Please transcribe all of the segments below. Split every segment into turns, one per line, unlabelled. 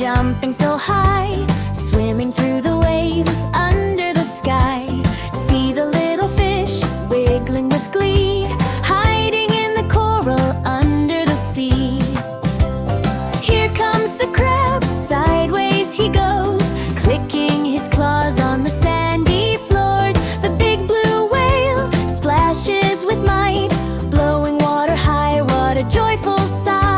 jumping so high, swimming through the waves under the sky. See the little fish wiggling with glee, hiding in the coral under the sea. Here comes the crab, sideways he goes, clicking his claws on the sandy floors. The big blue whale splashes with might, blowing water high, what a joyful sight.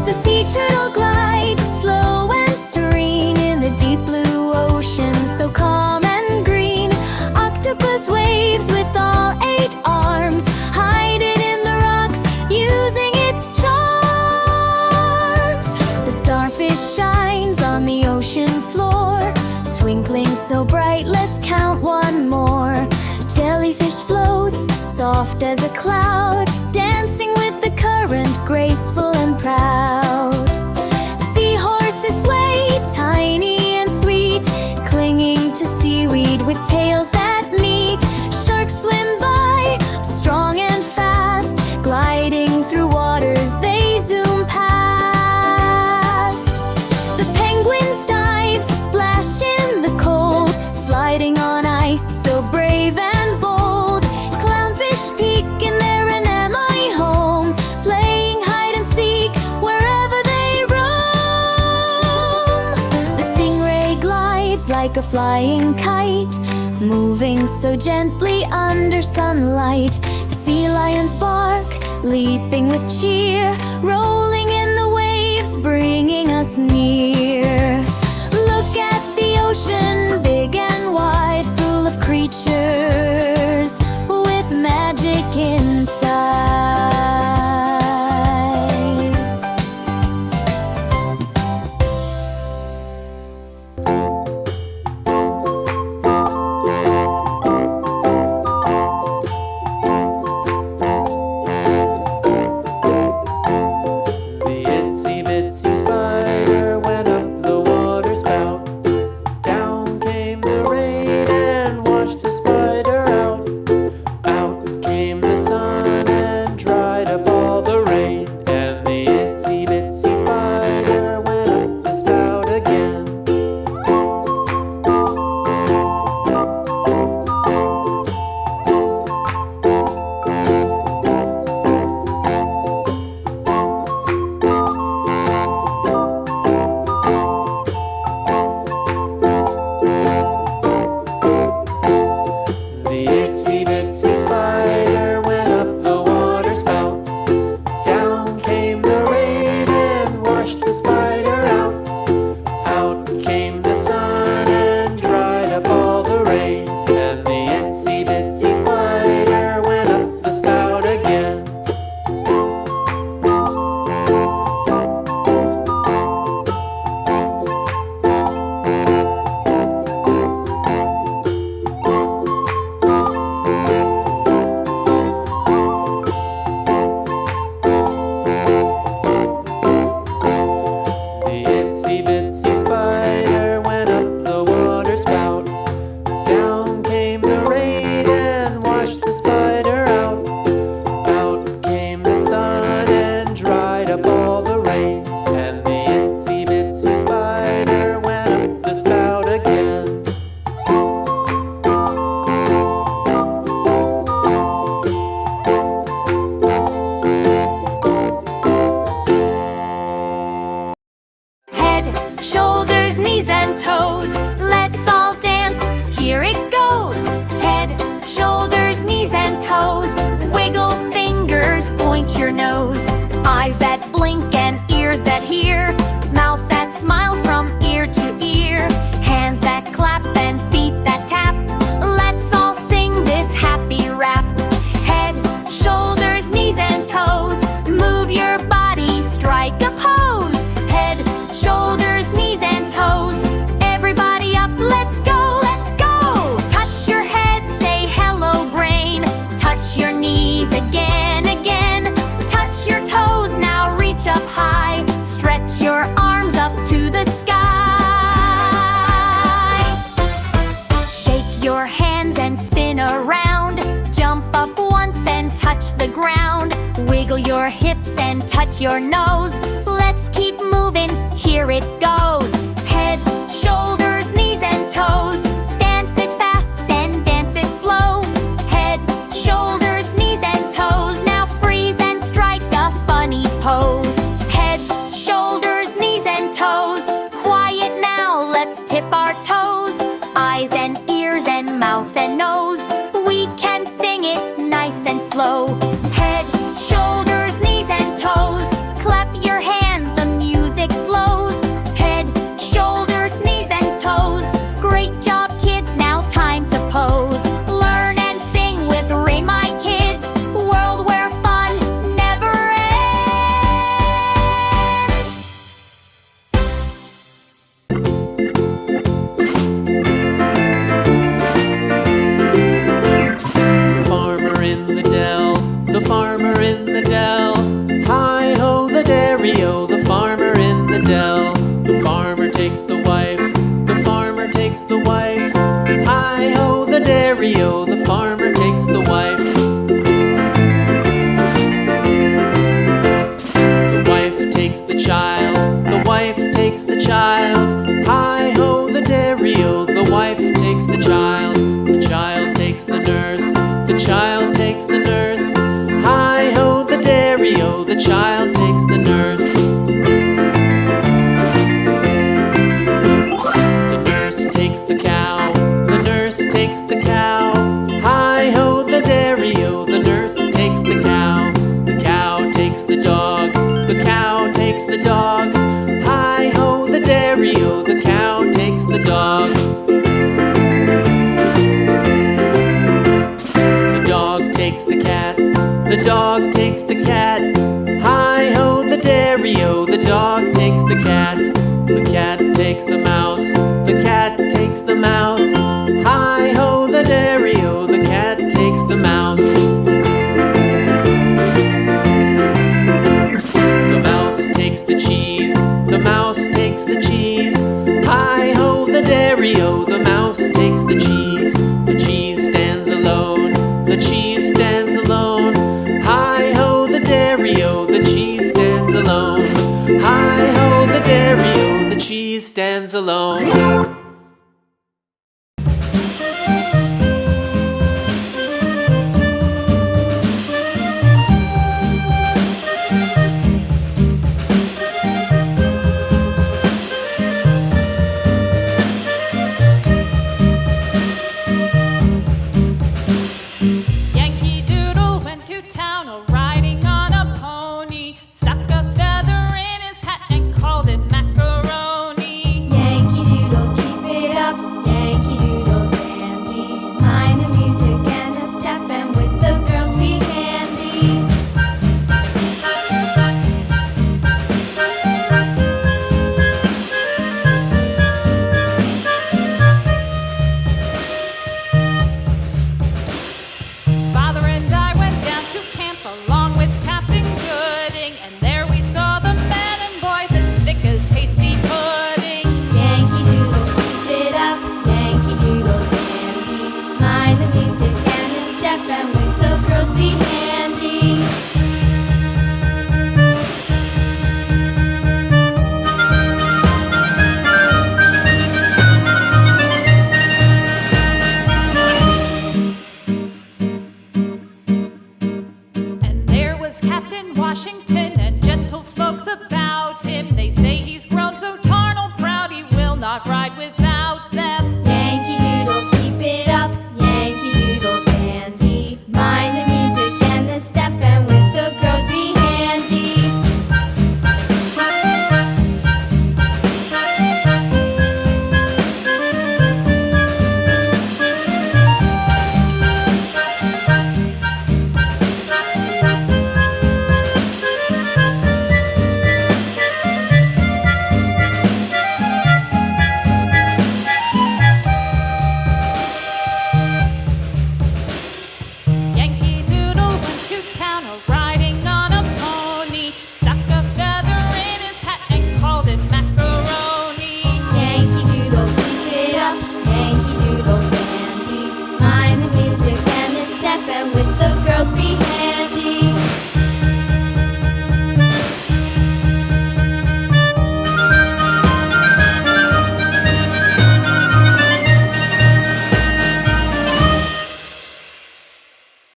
The sea turtle glides slow and serene in the deep blue ocean, so calm and green. Octopus waves with all 8 arms, hiding in the rocks, using its charms. The starfish shines on the ocean floor, twinkling so bright, let's count one more. Jellyfish floats, soft as a cloud, dancing with the current, graceful and proud. Seahorses sway, tiny and sweet, clinging to seaweed with tails that meet. Sharks swim by, strong and fast, gliding through waters they zoom past. The penguins dive, splash in the cold, sliding on ice, so brave and bold. Clownfish peek in their anemone home, playing hide and seek wherever they roam. The stingray glides like a flying kite, moving so gently under sunlight. Sea lions bark, leaping with cheer, rolling in the waves, bringing us near. Look at the ocean, big and wide, full of creatures with magic inside.
The itsy bitsy spider went up the water spout. Down came the rain and washed the spider out. Out came the sun and dried up all the rain. And the itsy bitsy spider went up the spout again. The itsy bitsy spider went up the water spout. Down came the rain and washed the spider out. Out came the sun and dried up all the rain. And the itsy bitsy spider went up the spout again. The itsy bitsy spider went up the water spout. Down came the rain and washed the spider out. Out came the sun and dried up all the rain. And the itsy bitsy spider went up the spout again.
Head, shoulders, knees and toes, let's all dance, here it goes. Head, shoulders, knees and toes, wiggle fingers, point your nose. Eyes that blink and ears that hear, mouth that smiles from ear to ear, hands that clap and feet that tap. Let's all sing this happy rap. Head, shoulders, knees and toes, move your body, strike a pose. Head, shoulders, knees and toes, everybody up, let's go, let's go. Touch your head, say hello brain, touch your knees again, again. Touch your toes, now reach up high, stretch your arms up to the sky. Shake your hands and spin around, jump up once and touch the ground. Wiggle your hips and touch your nose, let's keep moving. moving, here it goes. Head, shoulders, knees and toes. Dance it fast and dance it slow. Head, shoulders, knees and toes. Now freeze and strike a funny pose. Head, shoulders, knees and toes. Quiet now, let's tip our toes. Eyes and ears and mouth and nose. We can sing it nice and slow. Head, shoulders, knees and toes. Clap your hands, the music flows. Head, shoulders, knees and toes. Great job, kids, now time to pose. Learn and sing with Rain My Kids. World where fun never ends.
Farmer in the dell, the farmer in the dell. Hi-ho the dairy-o, the farmer in the dell. The farmer takes the wife, the farmer takes the wife. Hi-ho the dairy-o, the farmer takes the wife. The wife takes the child, the wife takes the child. Hi-ho the dairy-o, the wife takes the child. The child takes the nurse, the child takes the nurse. Hi-ho the dairy-o, the child takes the nurse. The nurse takes the cow, the nurse takes the cow.